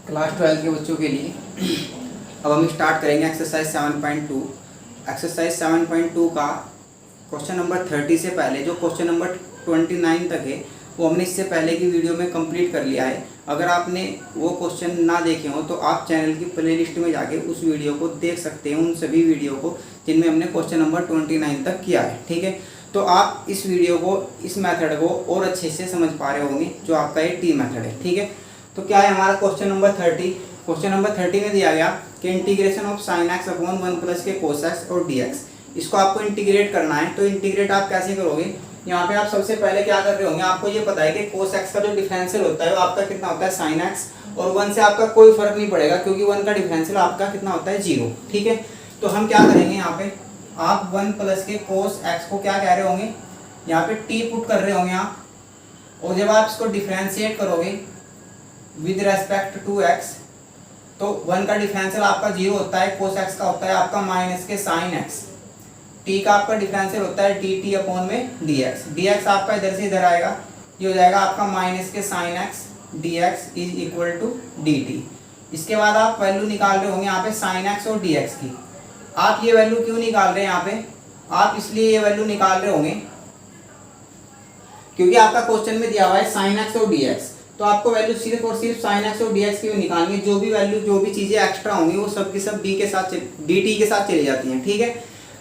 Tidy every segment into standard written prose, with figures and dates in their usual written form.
Class 12 के बच्चों के लिए अब हम स्टार्ट करेंगे एक्सरसाइज 7.2। एक्सरसाइज 7.2 का क्वेश्चन नंबर 30 से पहले जो क्वेश्चन नंबर 29 तक है वो हमने इससे पहले की वीडियो में कंप्लीट कर लिया है। अगर आपने वो क्वेश्चन ना देखे हो तो आप चैनल की प्लेलिस्ट में जाके उस वीडियो को देख सकते हैं, उन सभी वीडियो को जिनमें हमने क्वेश्चन नंबर 29 तक किया है। ठीक है, तो आप इस वीडियो को, इस मेथड को और अच्छे से समझ पा रहे होंगे जो आपका ये टी मेथड है। ठीक है, तो क्या है हमारा क्वेश्चन नंबर 30। क्वेश्चन नंबर 30 में दिया गया कि integration of sine x upon 1 plus के कोस एक्स और डी एक्स, इसको आपको इंटीग्रेट करना है। तो इंटीग्रेट आप कैसे करोगे, यहाँ पे आप सबसे पहले क्या कर रहे होंगे, आपको ये पता है कि कोस एक्स का जो डिफरेंशियल होता है वो आपका कितना होता है साइन एक्स, और 1 से आपका कोई फर्क नहीं पड़ेगा क्योंकि 1 का डिफरेंशियल आपका कितना होता है 0। ठीक है, तो हम क्या करेंगे, यहाँ पे आप 1 प्लस के कोस एक्स को क्या कह रहे होंगे, यहाँ पे टी पुट कर रहे होंगे आप, और जब आप इसको डिफरेंशिएट करोगे विद रेस्पेक्ट टू एक्स तो 1 का डिफरेंशियल आपका 0 होता है, कोस एक्स का होता है आपका minus K sine x, T का आपका डिफरेंशियल होता है डी टी अपॉन में डी एक्स। डी एक्स आपका इधर से इधर आएगा, ये हो जाएगा आपका minus K sine x d x is equal to d t. इसके बाद आप वैल्यू निकाल रहे होंगे यहाँ पे साइन एक्स और डी एक्स की। आप ये वैल्यू क्यों निकाल रहे हैं यहाँ पे, आप इसलिए ये वैल्यू निकाल रहे होंगे क्योंकि आपका क्वेश्चन में दिया हुआ है साइन एक्स और डी एक्स, तो आपको वैल्यू सिर्फ और सिर्फ साइन एक्स और डी एक्स की निकालनी है। जो भी वैल्यू, जो भी चीजें एक्स्ट्रा होंगी वो सब की सब डी के साथ, डी टी के साथ चली जाती हैं। ठीक है,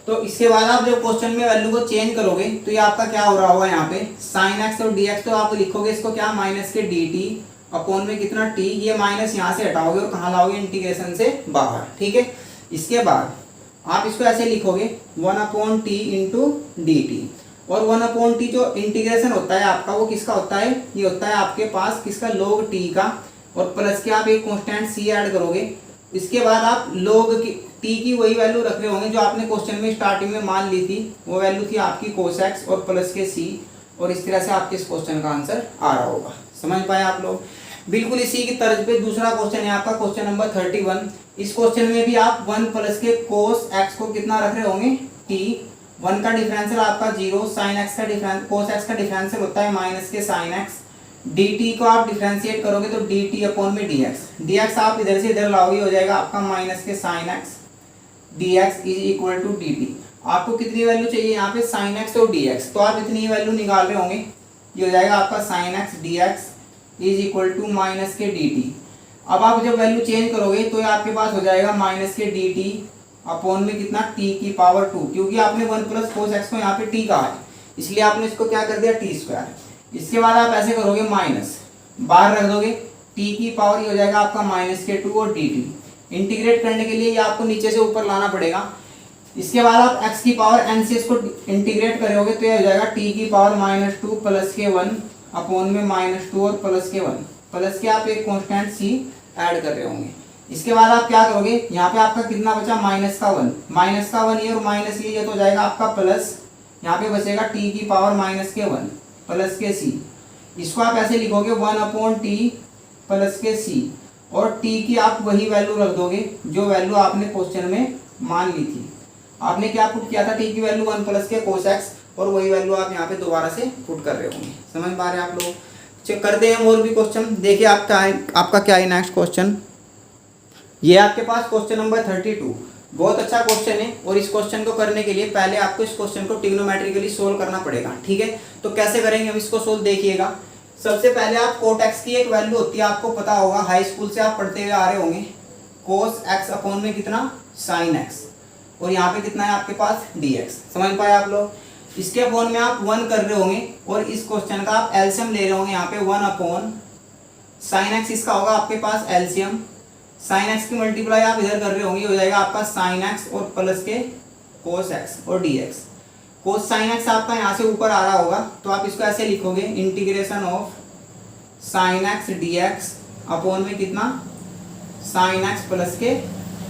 तो इसके बाद आप जब क्वेश्चन में वैल्यू को चेंज करोगे तो ये आपका क्या हो रहा होगा, यहाँ पे साइन एक्स और डी एक्स, तो आप लिखोगे इसको क्या, minus K d T upon में कितना टी, ये माइनस यहाँ से हटाओगे और कहाँ लाओगे, इंटीग्रेशन से बाहर। ठीक है, इसके बाद आप इसको ऐसे लिखोगे 1 upon T into D T, और 1 अपॉन टी जो इंटीग्रेशन होता है आपका वो किसका होता है, ये होता है आपके पास किसका, log टी का, और प्लस के आप एक कांस्टेंट सी ऐड करोगे। इसके बाद आप log की टी की वही वैल्यू रख रहे होंगे जो आपने क्वेश्चन में स्टार्टिंग में मान ली थी, वो वैल्यू थी आपकी कोस एक्स और प्लस के सी, और इस तरह से आपके इस क्वेश्चन का आंसर आ रहा होगा। समझ पाए आप लोग। बिल्कुल इसी की तर्ज पे दूसरा क्वेश्चन है आपका क्वेश्चन नंबर 31। इस क्वेश्चन में भी आप 1 प्लस के कोस एक्स को कितना रख रहे होंगे, टी, 1 का डिफरेंशियल आपका 0, साइन एक्स का डिफरेंस, कोस एक्स का डिफरेंशियल होता है minus K sine x, D T को आप डिफरेंशिएट करोगे तो डी टी अपॉन में डी एक्स, डी एक्स आप इधर से इधर लाओगे, हो जाएगा आपका minus K sine x d x is equal to d t. आपको कितनी वैल्यू चाहिए यहाँ पे, साइन एक्स और डी एक्स, तो आप इतनी वैल्यू निकाल रहे होंगे, ये हो जाएगा आपका sine x d x is equal to minus K d t. अब आप जब वैल्यू चेंज करोगे तो आपके पास हो जाएगा minus K d T upon में कितना, टी की पावर 2, क्योंकि आपने 1 प्लस कोस एक्स को यहाँ पे टी कहा है इसलिए आपने इसको क्या कर दिया, टी स्क्वायर। इसके बाद आप ऐसे करोगे, माइनस बाहर रख दोगे, टी की पावर ये हो जाएगा आपका माइनस के 2 और डी टी। इंटीग्रेट करने के लिए ये आपको नीचे से ऊपर लाना पड़ेगा। इसके बाद आप x की पावर n से इसको इंटीग्रेट करोगे तो ये हो जाएगा t की पावर -2 प्लस के 1 अपॉन में -2 और प्लस के 1, प्लस के आप एक कांस्टेंट c ऐड कर रहे होंगे। इसके बाद आप क्या करोगे, यहाँ पे आपका कितना बचा, माइनस का 1 ये और माइनस ये तो हो जाएगा आपका प्लस, यहाँ पे बचेगा t की पावर -1 प्लस के c। इसको आप ऐसे लिखोगे 1 अपॉन टी प्लस के c, और t की आप वही वैल्यू रख दोगे जो वैल्यू आपने क्वेश्चन में मान ली थी। आपने क्या पुट किया था, t की वैल्यू 1 प्लस के कोस एक्स, और वही वैल्यू आप यहाँ पे दोबारा से पुट कर रहे होंगे। समझ पा रहे हैं आप लोग। चेक करते हैं और भी क्वेश्चन, देखिए आपका क्या है नेक्स्ट क्वेश्चन। ये आपके पास क्वेश्चन नंबर 32, बहुत अच्छा क्वेश्चन है, और इस क्वेश्चन को करने के लिए पहले आपको इस क्वेश्चन को ट्रिग्नोमेट्रिकली सोल्व करना पड़ेगा। ठीक है, तो कैसे करेंगे हम इसको सोल्व, देखिएगा। सबसे पहले आप कोट एक्स की एक वैल्यू होती है, आपको पता होगा, हाई स्कूल से आप पढ़ते हुए आ रहे होंगे, कोस एक्स अपॉन में कितना, साइन एक्स, और यहाँ पे कितना है आपके पास डी एक्स। समझ पाए आप लोग। इसके अपॉन में आप 1 कर रहे होंगे, और इस क्वेश्चन का आप एलसीएम ले रहे होंगे, यहाँ पे 1 अपॉन साइन एक्स, इसका होगा आपके पास एलसीएम, साइन एक्स की मल्टीप्लाई आप इधर कर रहे होंगे, हो जाएगा आपका साइन एक्स और प्लस के कोस एक्स और डी एक्स। कोस साइन एक्स आपका यहाँ से ऊपर आ रहा होगा, तो आप इसको ऐसे लिखोगे, integration of sine x d x upon में कितना, साइन एक्स प्लस के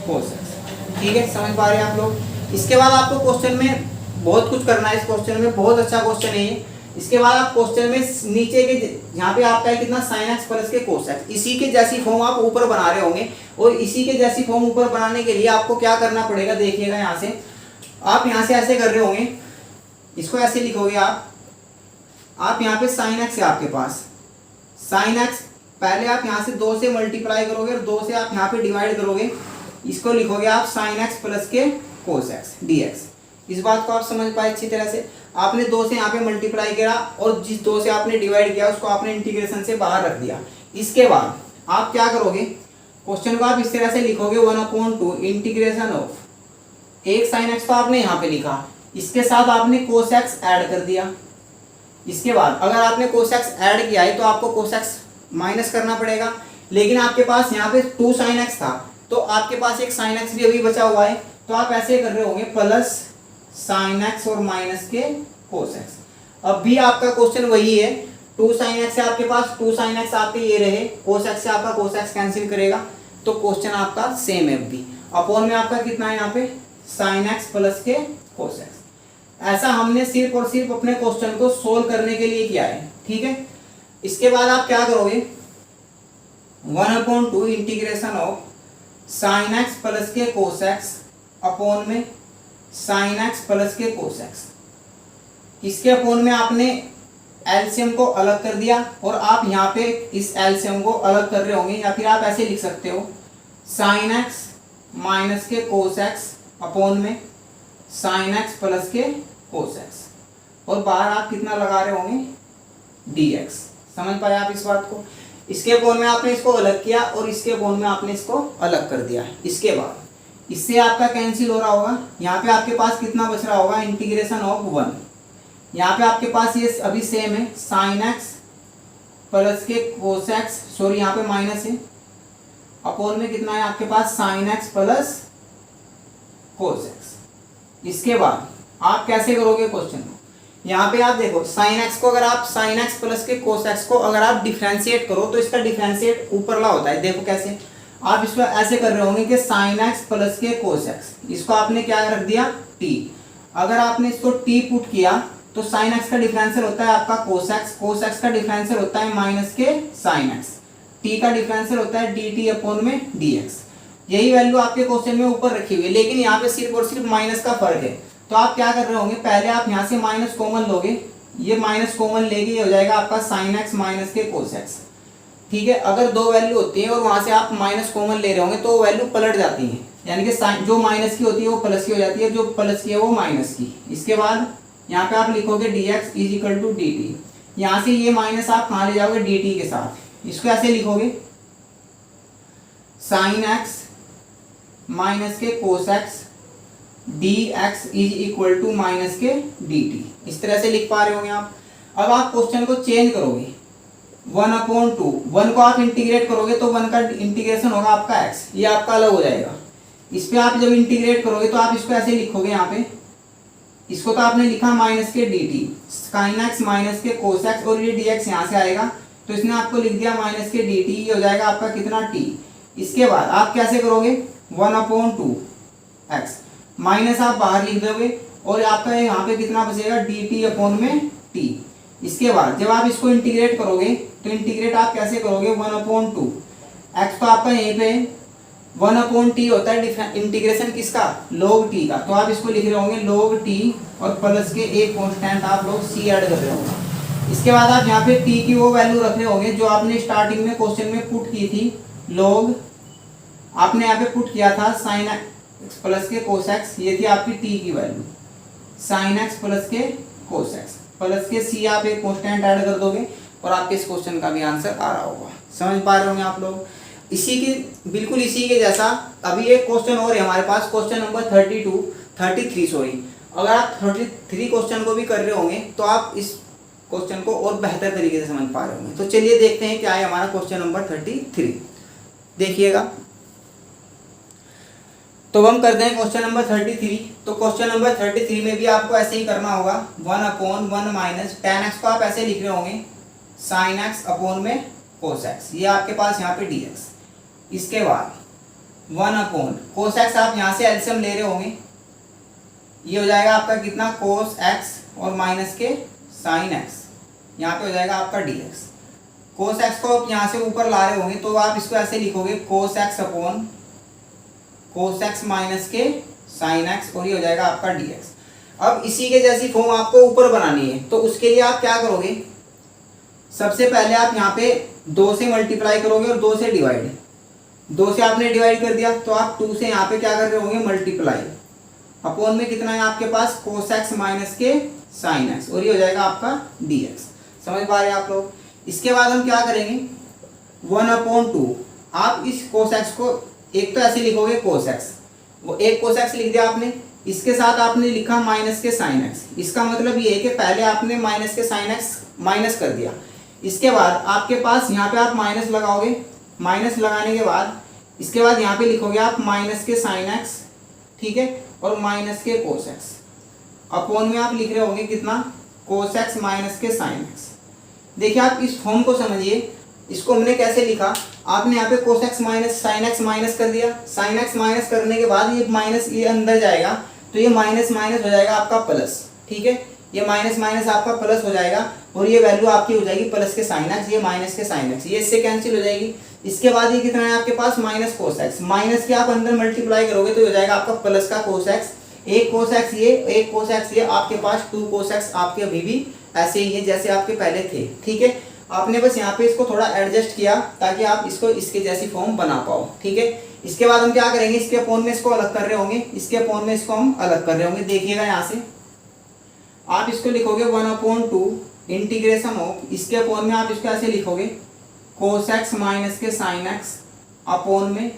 कोस एक्स। ठीक है, समझ पा रहे हैं आप लोग। इसके बाद आपको क्वेश्चन में बहुत कुछ करना है, इस क्वेश्चन में बहुत अच्छा क्वेश्चन है ये। इसके बाद आप क्वेश्चन में नीचे के यहाँ पे आपका है कितना, साइन एक्स प्लस के कोस एक्स, इसी के जैसी फॉर्म आप ऊपर बना रहे होंगे, और इसी के जैसी फॉर्म ऊपर बनाने के लिए आपको क्या करना पड़ेगा, देखिएगा यहाँ से आप यहाँ से ऐसे कर रहे होंगे, इसको ऐसे लिखोगे आप यहाँ पे साइन एक्स है आपके पास, साइन एक्स पहले आप यहाँ से 2 से मल्टीप्लाई करोगे और 2 से आप यहाँ पे डिवाइड करोगे, इसको लिखोगे आप साइन एक्स प्लस के कोस एक्स dx। इस बात को आप समझ पाए अच्छी तरह से। आपने 2 से यहाँ पे मल्टीप्लाई किया और जिस 2 से आपने डिवाइड किया उसको आपने इंटीग्रेशन से बाहर रख दिया। इसके बाद आप क्या करोगे, क्वेश्चन को आप इस तरह से लिखोगे 1/2 इंटीग्रेशन ऑफ एक साइन एक्स तो आपने यहाँ पे लिखा, इसके साथ आपने कोस एक्स ऐड कर दिया। इसके बाद अगर आपने कोस एक्स ऐड किया है तो आपको कोस एक्स माइनस करना पड़ेगा, लेकिन आपके पास यहाँ पे 2 साइन एक्स था तो आपके पास एक साइन एक्स भी अभी बचा हुआ है, तो आप ऐसे कर रहे होंगे प्लस साइन एक्स और माइनस के कोस एक्स। अब भी आपका क्वेश्चन वही है, 2 साइन एक्स है आपके पास, 2 साइन एक्स आपके ये रहे, कोस एक्स से आपका कोस एक्स कैंसिल करेगा तो क्वेश्चन आपका सेम है भी। अपॉन में आपका कितना है यहाँ पे साइन एक्स प्लस के कोस एक्स। ऐसा हमने सिर्फ और सिर्फ अपने क्वेश्चन को सोल्व करने के लिए किया है, ठीक है। इसके बाद आप क्या करोगे 1/2 integration of sine X plus के कोस एक्स अपॉन में साइन एक्स प्लस के कोस एक्स। इसके अपॉन में आपने एलसीएम को अलग कर दिया और आप यहाँ पे इस एलसीएम को अलग कर रहे होंगे, या फिर आप ऐसे लिख सकते हो sign x minus K cos x upon में साइन एक्स प्लस के कोस एक्स, और बाहर आप कितना लगा रहे होंगे dx। समझ पाए आप इस बात को। इसके अपॉन में आपने इसको अलग किया और इसके अपॉन में आपने इसको अलग कर दिया। इसके बाद इससे आपका कैंसिल हो रहा होगा, यहाँ पे आपके पास कितना बच रहा होगा इंटीग्रेशन ऑफ 1। यहाँ पे आपके पास ये अभी सेम है साइन एक्स प्लस के कोस एक्स, सॉरी यहाँ पे माइनस है, अपॉन में कितना है आपके पास sine X plus cos X. इसके बाद आप कैसे करोगे क्वेश्चन को, यहाँ पे आप देखो साइन एक्स को अगर आप साइन एक्स प्लस के कोस एक्स को अगर आप डिफरेंशिएट करो तो इसका डिफरेंशिएट ऊपरला होता है। देखो कैसे, आप इसको ऐसे कर रहे होंगे कि साइन एक्स प्लस के कोस एक्स, इसको आपने क्या रख दिया t। अगर आपने इसको t पुट किया तो साइन एक्स का डिफरेंशियल होता है आपका कोस एक्स, कोस एक्स का डिफरेंशियल होता है minus K sine x, t का डिफरेंशियल होता है dt अपॉन में dx। यही वैल्यू आपके क्वेश्चन में ऊपर रखी हुई है, लेकिन यहाँ पे सिर्फ और सिर्फ माइनस का फर्क है। तो आप क्या कर रहे होंगे, पहले आप यहाँ से माइनस कॉमन लोगे, ये माइनस कॉमन लेके ये हो जाएगा आपका sine x minus K cos x, ठीक है। अगर 2 वैल्यू होती है और वहां से आप माइनस कॉमन ले रहे होंगे तो वैल्यू पलट जाती है, यानी कि जो माइनस की होती है वो प्लस की हो जाती है, जो प्लस की है वो माइनस की। इसके बाद यहाँ पे आप लिखोगे dx is equal to dt। यहाँ से ये माइनस आप कहाँ ले जाओगे dt के साथ, इसको ऐसे लिखोगे sign x minus K cos x dx is equal to minus K dt। इस तरह से लिख पा रहे होंगे आप। अब आप क्वेश्चन को चेंज करोगे 1/2, 1 को आप इंटीग्रेट करोगे तो 1 का इंटीग्रेशन होगा आपका x, ये आपका अलग हो जाएगा। इस पे आप जब इंटीग्रेट करोगे तो आप इसको ऐसे लिखोगे, यहाँ पे इसको तो आपने लिखा minus K dt, sign x minus K cos x, और ये dx यहाँ से आएगा तो इसने आपको लिख दिया माइनस के dt, ये हो जाएगा आपका कितना t। इसके बाद आप कैसे करोगे 1/2 x माइनस आप बाहर लिख दोगे और आपका यहाँ पे कितना बचेगा dt अपॉन में t। इसके बाद जब आप इसको इंटीग्रेट करोगे तो इंटीग्रेट आप कैसे करोगे 1/2 x तो आपका यहीं पे 1/t होता है इंटीग्रेशन किसका, log t का, तो आप इसको लिख रहे होंगे log t और प्लस के एक कांस्टेंट आप लोग c ऐड कर रहे होंगे। इसके बाद आप यहाँ पे t की वो वैल्यू रख रहे होंगे जो आपने स्टार्टिंग में क्वेश्चन में पुट की थी, log आपने यहाँ पे पुट किया था साइन एक्स प्लस के कोस एक्स, ये थी आपकी t की वैल्यू, साइन एक्स प्लस के कोस एक्स प्लस के c आप एक कांस्टेंट ऐड कर दोगे और आपके इस क्वेश्चन का भी आंसर आ रहा होगा। समझ पा रहे होंगे आप लोग। इसी के बिल्कुल इसी के जैसा अभी एक क्वेश्चन और है हमारे पास, क्वेश्चन नंबर 33 सॉरी। अगर आप 33 क्वेश्चन को भी कर रहे होंगे तो आप इस क्वेश्चन को और बेहतर तरीके से समझ पा रहे होंगे। तो चलिए देखते हैं क्या है हमारा क्वेश्चन नंबर 33। देखिएगा, तो हम करते हैं क्वेश्चन नंबर 33। तो क्वेश्चन नंबर 33 में भी आपको ऐसे ही करना होगा 1/1 माइनस tan x को आप ऐसे लिख रहे होंगे साइन एक्स अपॉन में कोस एक्स, ये आपके पास यहाँ पे dx। इसके बाद 1 कोस एक्स आप यहाँ से एलसीएम ले रहे होंगे, ये हो जाएगा आपका कितना कोस एक्स और माइनस के साइन एक्स, यहाँ पे हो जाएगा आपका dx। कोस एक्स को आप यहाँ से ऊपर ला रहे होंगे तो आप इसको ऐसे लिखोगे cos x upon cos x minus K sine x, और ये हो जाएगा आपका dx। अब इसी के जैसी फॉर्म आपको ऊपर बनानी है, तो उसके लिए आप क्या करोगे सबसे पहले आप यहाँ पे 2 से मल्टीप्लाई करोगे और 2 से डिवाइड, 2 से आपने डिवाइड कर दिया तो आप 2 से यहाँ पे क्या कर रहे होंगे मल्टीप्लाई, अपॉन में कितना है आपके पास cos x माइनस के sin x, और ये हो जाएगा आपका dx। समझ पा रहे हैं आप लोग। इसके बाद हम क्या करेंगे 1/2, आप इस cos x को एक तो ऐसे लिखोगे cos x, वो एक cos x लिख दिया आपने, इसके साथ आपने लिखा माइनस के sin x। इसका मतलब ये है कि पहले आपने माइनस के sin x माइनस कर दिया, इसके बाद आपके पास यहाँ पे आप माइनस लगाओगे, माइनस लगाने के बाद इसके बाद यहाँ पे लिखोगे आप माइनस के sin x, ठीक है, और माइनस के cos x, अपॉन में आप लिख रहे होंगे कितना cos x माइनस के sin x। देखिए आप इस फॉर्म को समझिए, इसको हमने कैसे लिखा, आपने यहाँ पे cos x minus sin x minus कर दिया, sin x माइनस करने के बाद ये माइनस ये अंदर जाएगा तो ये माइनस माइनस हो जाएगा आपका प्लस, ठीक है, ये माइनस माइनस आपका प्लस हो जाएगा और ये वैल्यू आपकी हो जाएगी प्लस के sin x, ये माइनस के sin x, ये इससे कैंसिल हो जाएगी। इसके बाद ये कितना है आपके पास माइनस cos x, माइनस के आप अंदर मल्टीप्लाई करोगे तो हो जाएगा आपका प्लस का cos x, एक cos x ये, एक cos x ये, आपके पास 2 cos x आपके अभी भी ऐसे ही है जैसे आपके पहले थे, ठीक है। आपने बस यहाँ पे इसको थोड़ा एडजस्ट किया ताकि आप इसको इसके जैसी फॉर्म बना पाओ, ठीक है। इसके बाद हम क्या करेंगे, इसके अपॉन में इसको अलग कर रहे होंगे, इसके अपॉन में इसको हम अलग कर रहे होंगे। देखिएगा यहाँ से आप इसको लिखोगे 1/2 इंटीग्रेशन ऑफ, इसके अपॉन में आप इसको ऐसे लिखोगे cos x माइनस के sin x, अपॉन में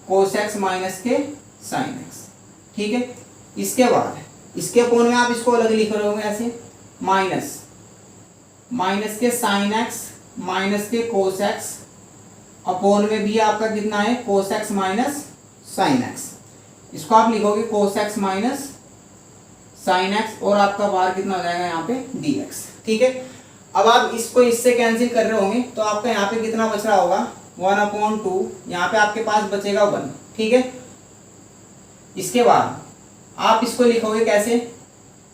cos x माइनस के sin x, ठीक है। इसके बाद इसके अपॉन में आप इसको अलग लिख रहे होंगे ऐसे माइनस माइनस के sin x माइनस के cos x, अपॉन में भी आपका कितना है cos x minus sin x, इसको आप लिखोगे cos x minus sin x और आपका बाहर कितना हो जाएगा यहाँ पे dx, ठीक है। अब आप इसको इससे कैंसिल कर रहे होंगे तो आपका यहाँ पे कितना बच रहा होगा 1/2, यहाँ पे आपके पास बचेगा 1, ठीक है। इसके बाद आप इसको लिखोगे कैसे,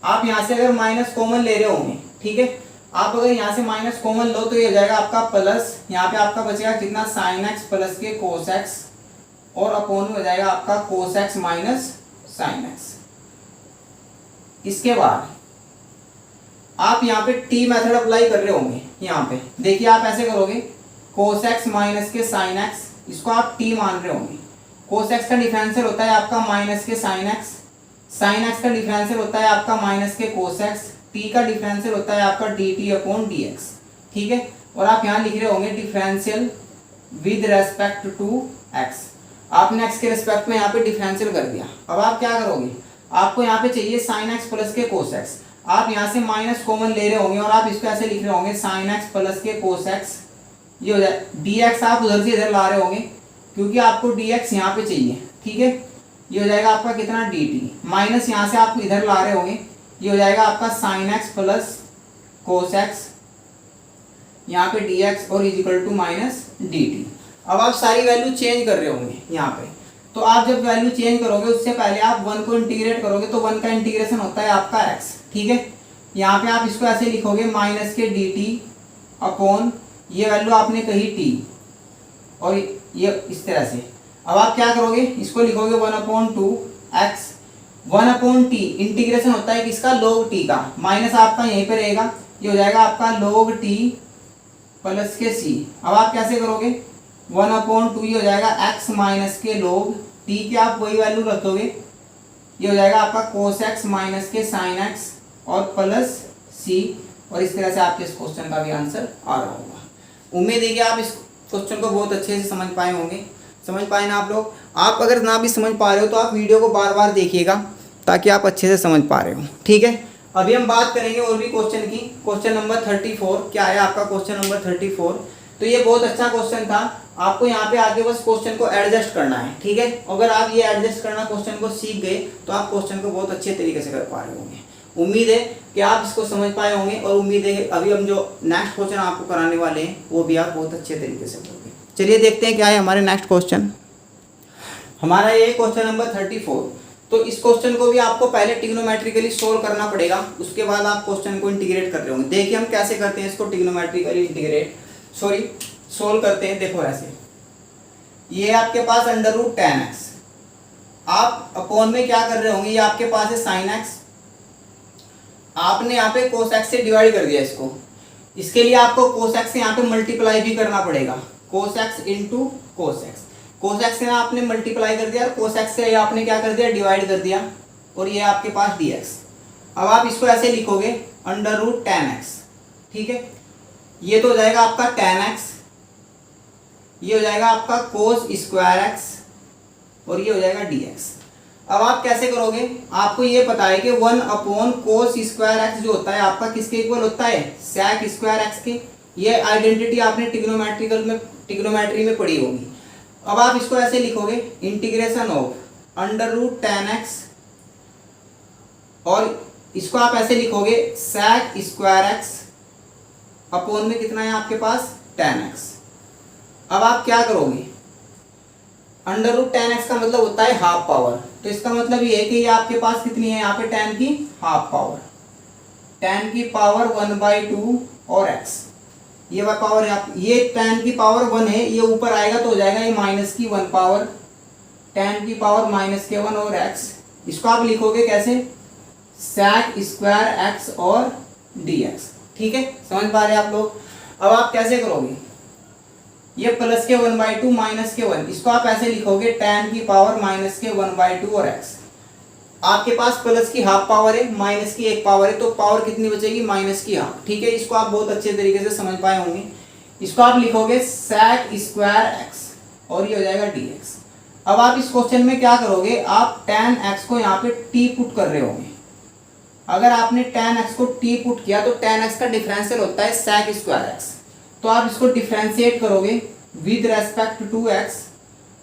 आप यहाँ से अगर माइनस कॉमन ले रहे होंगे, ठीक है, आप अगर यहाँ से माइनस कॉमन लो तो ये हो जाएगा आपका प्लस, यहाँ पे आपका बचेगा कितना sin x प्लस के cos x, और अपॉन में हो जाएगा आपका cos x minus sin x। इसके बाद आप यहाँ पे t मेथड अप्लाई कर रहे होंगे, यहाँ पे देखिए आप ऐसे करोगे cos x माइनस के sin x, इसको आप t मान रहे होंगे। cos x का डिफरेंशियल होता है आपका माइनस के sin x, sin x का डिफरेंशियल होता है आपका माइनस के cos x, t का डिफरेंशियल होता है आपका dt अपॉन dx, ठीक है। और आप यहाँ लिख रहे होंगे differential with respect to x, आपने x के रेस्पेक्ट में यहाँ पे डिफरेंशियल कर दिया। अब आप क्या करोगे, आपको यहाँ पे चाहिए sin x प्लस के cos x, आप यहाँ से माइनस कॉमन ले रहे होंगे और आप इसको ऐसे लिख रहे होंगे sin x प्लस के cos x, ये हो जाए dx, आप उधर से इधर ला रहे होंगे क्योंकि आपको dx यहाँ पे चाहिए, ठीक है। ये हो जाएगा आपका कितना dt, माइनस यहाँ से आप इधर ला रहे होंगे, ये हो जाएगा आपका sin x plus cos x, यहाँ पे dx और is equal to minus dt। अब आप सारी वैल्यू चेंज कर रहे होंगे यहाँ पे, तो आप जब वैल्यू चेंज करोगे उससे पहले आप 1 को इंटीग्रेट करोगे तो 1 का इंटीग्रेशन होता है आपका x, ठीक है। यहाँ पे आप इसको ऐसे लिखोगे माइनस के dt अपॉन ये वैल्यू आपने कही t, और ये इस तरह से। अब आप क्या करोगे, इसको लिखोगे 1/2 x, 1/t इंटीग्रेशन होता है किसका log t का, माइनस आपका यहीं पे रहेगा, ये हो जाएगा आपका log t प्लस के c। अब आप कैसे करोगे 1/2 ये हो जाएगा x माइनस के log t के, आप वही वैल्यू रख दोगे, ये हो जाएगा आपका cos x माइनस के sin x और प्लस c, और इस तरह से आपके इस क्वेश्चन का भी आंसर आ रहा होगा। उम्मीद है कि आप इस क्वेश्चन को बहुत अच्छे से समझ पाए होंगे। समझ पाए ना आप लोग। आप अगर ना भी समझ पा रहे हो तो आप वीडियो को बार बार देखिएगा ताकि आप अच्छे से समझ पा रहे हो, ठीक है। अभी हम बात करेंगे और भी क्वेश्चन की। क्वेश्चन नंबर 34 क्या है आपका, क्वेश्चन नंबर 34। तो ये बहुत अच्छा क्वेश्चन था, आपको यहाँ पे आगे बस क्वेश्चन को एडजस्ट करना है, ठीक है। अगर आप ये एडजस्ट करना क्वेश्चन को सीख गए तो आप क्वेश्चन को बहुत अच्छे तरीके से कर पा रहे होंगे। उम्मीद है कि आप इसको समझ पाए होंगे, और उम्मीद है अभी हम जो नेक्स्ट क्वेश्चन आपको कराने वाले हैं वो भी आप बहुत अच्छे तरीके से करोगे। चलिए देखते हैं क्या है हमारे नेक्स्ट क्वेश्चन। हमारा ये क्वेश्चन नंबर 34। तो इस क्वेश्चन को भी आपको पहले ट्रिग्नोमेट्रिकली सोल्व करना पड़ेगा, उसके बाद आप क्वेश्चन को इंटीग्रेट कर रहे होंगे। देखिए हम कैसे करते हैं इसको ट्रिग्नोमेट्रिकली सोल्व करते हैं। देखो ऐसे, ये आपके पास √10x, आप अपॉन में क्या कर रहे होंगे, ये आपके पास है sin x, आपने यहाँ पे cos x से डिवाइड कर दिया इसको, इसके लिए आपको cos x से यहाँ पे मल्टीप्लाई भी करना पड़ेगा, cos x into cos x। cos x से आपने मल्टीप्लाई कर दिया और cos x से आपने क्या कर दिया, डिवाइड कर दिया, और ये आपके पास dx। अब आप इसको ऐसे लिखोगे अंडर रूट tan x, ठीक है। ये तो हो जाएगा आपका tan x, ये हो जाएगा आपका cos स्क्वायर x, और ये हो जाएगा dx। अब आप कैसे करोगे, आपको ये पता है कि 1 अपॉन कोस स्क्वायर एक्स जो होता है आपका किसके इक्वल होता है, sec स्क्वायर एक्स के। ये आइडेंटिटी आपने ट्रिग्नोमेट्री में पढ़ी होगी। अब आप इसको ऐसे लिखोगे integration of under root tan x, और इसको आप ऐसे लिखोगे sec स्क्वायर एक्स अपॉन में कितना है आपके पास tan x। अब आप क्या करोगे, अंडर रूट tan x का मतलब होता है हाफ पावर, तो इसका मतलब ये है कि ये आपके पास कितनी है यहाँ पे tan की हाफ पावर, tan की पावर 1/2 और x, ये पावर ये tan की पावर 1 है, ये ऊपर आएगा तो हो जाएगा ये माइनस की 1 पावर, tan की पावर -1 और x। इसको आप लिखोगे कैसे, sec स्क्वायर x और dx, ठीक है, समझ पा रहे हैं आप लोग। अब आप कैसे करोगे, ये प्लस के 1/2 माइनस के 1, इसको आप ऐसे लिखोगे tan की पावर -1/2 और x। आपके पास प्लस की हाफ पावर है, माइनस की 1 पावर है, तो पावर कितनी बचेगी, माइनस की हाफ, ठीक है। इसको आप बहुत अच्छे तरीके से समझ पाए होंगे। इसको आप लिखोगे sec स्क्वायर x, और ये हो जाएगा dx। अब आप इस क्वेश्चन में क्या करोगे, आप tan x को यहाँ पे t पुट कर रहे होंगे। अगर आपने tan x को t पुट किया तो tan x का डिफरेंशियल होता है sec स्क्वायर x, तो आप इसको डिफरेंशिएट करोगे विद रेस्पेक्ट टू x,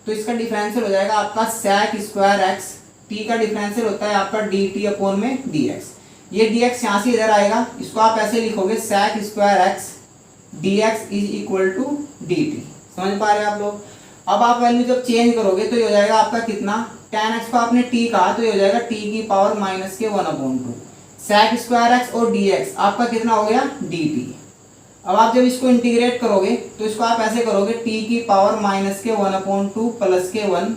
तो इसका डिफरेंशियल हो जाएगा आपका sec स्क्वायर x, t का डिफरेंशियल होता है आपका dt अपॉन में dx। ये dx यहाँ से इधर आएगा, इसको आप ऐसे लिखोगे sec square x dx is equal to dt। समझ पा रहे हैं आप लोग। अब आप वैल्यू जब चेंज करोगे तो ये हो जाएगा आपका कितना, tan x को आपने t कहा तो ये हो जाएगा t की पावर -1/2, sec स्क्वायर x और dx आपका कितना हो गया dt। अब आप जब इसको इंटीग्रेट करोगे तो इसको आप ऐसे करोगे t की पावर -1/2 प्लस के 1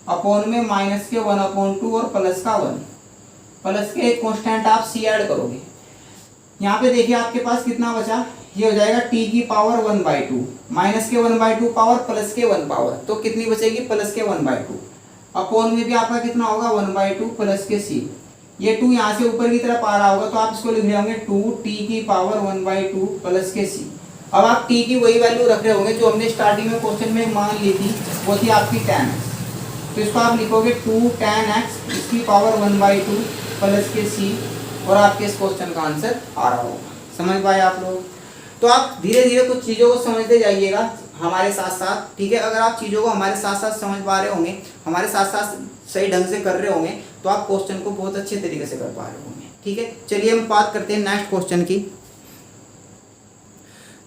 अपॉन में -1/2 और प्लस का 1, प्लस के एक कांस्टेंट आप c ऐड करोगे। यहाँ पे देखिए आपके पास कितना बचा, ये हो जाएगा t की पावर 1/2 माइनस के 1/2 पावर प्लस के 1 पावर, तो कितनी बचेगी प्लस के 1/2, अपॉन में भी आपका कितना होगा 1/2 प्लस के c। ये 2 यहाँ से ऊपर की तरफ आ रहा होगा तो आप इसको लिख रहे होंगे 2t की पावर 1/2 प्लस के c। अब आप t की वही वैल्यू रख रहे होंगे जो हमने स्टार्टिंग में क्वेश्चन में मान ली थी, वो थी आपकी tan x, तो इसको आप लिखोगे 2 tan x इसकी पावर 1/2 प्लस के c, और आपके इस क्वेश्चन का आंसर आ रहा होगा। समझ पाए आप लोग। तो आप धीरे धीरे कुछ चीज़ों को समझते जाइएगा हमारे साथ साथ, ठीक है। अगर आप चीज़ों को हमारे साथ साथ समझ पा रहे होंगे, हमारे साथ साथ सही ढंग से कर रहे होंगे, तो आप क्वेश्चन को बहुत अच्छे तरीके से कर पा रहे होंगे, ठीक है। चलिए हम बात करते हैं नेक्स्ट क्वेश्चन की।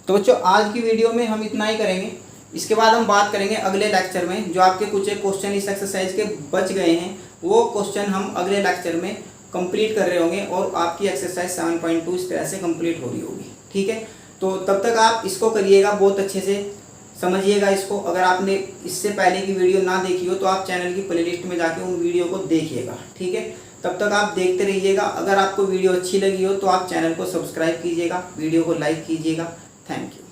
तो बच्चों आज की वीडियो में हम इतना ही करेंगे, इसके बाद हम बात करेंगे अगले लेक्चर में। जो आपके कुछ एक क्वेश्चन इस एक्सरसाइज के बच गए हैं वो क्वेश्चन हम अगले लेक्चर में कंप्लीट कर रहे होंगे, और आपकी एक्सरसाइज 7.2 इस तरह से कंप्लीट हो रही होगी, ठीक है। तो तब तक आप इसको करिएगा, बहुत अच्छे से समझिएगा इसको। अगर आपने इससे पहले की वीडियो ना देखी हो तो आप चैनल की प्लेलिस्ट में जाके उन वीडियो को देखिएगा, ठीक है। तब तक आप देखते रहिएगा। अगर आपको वीडियो अच्छी लगी हो तो आप चैनल को सब्सक्राइब कीजिएगा, वीडियो को लाइक कीजिएगा। Thank you.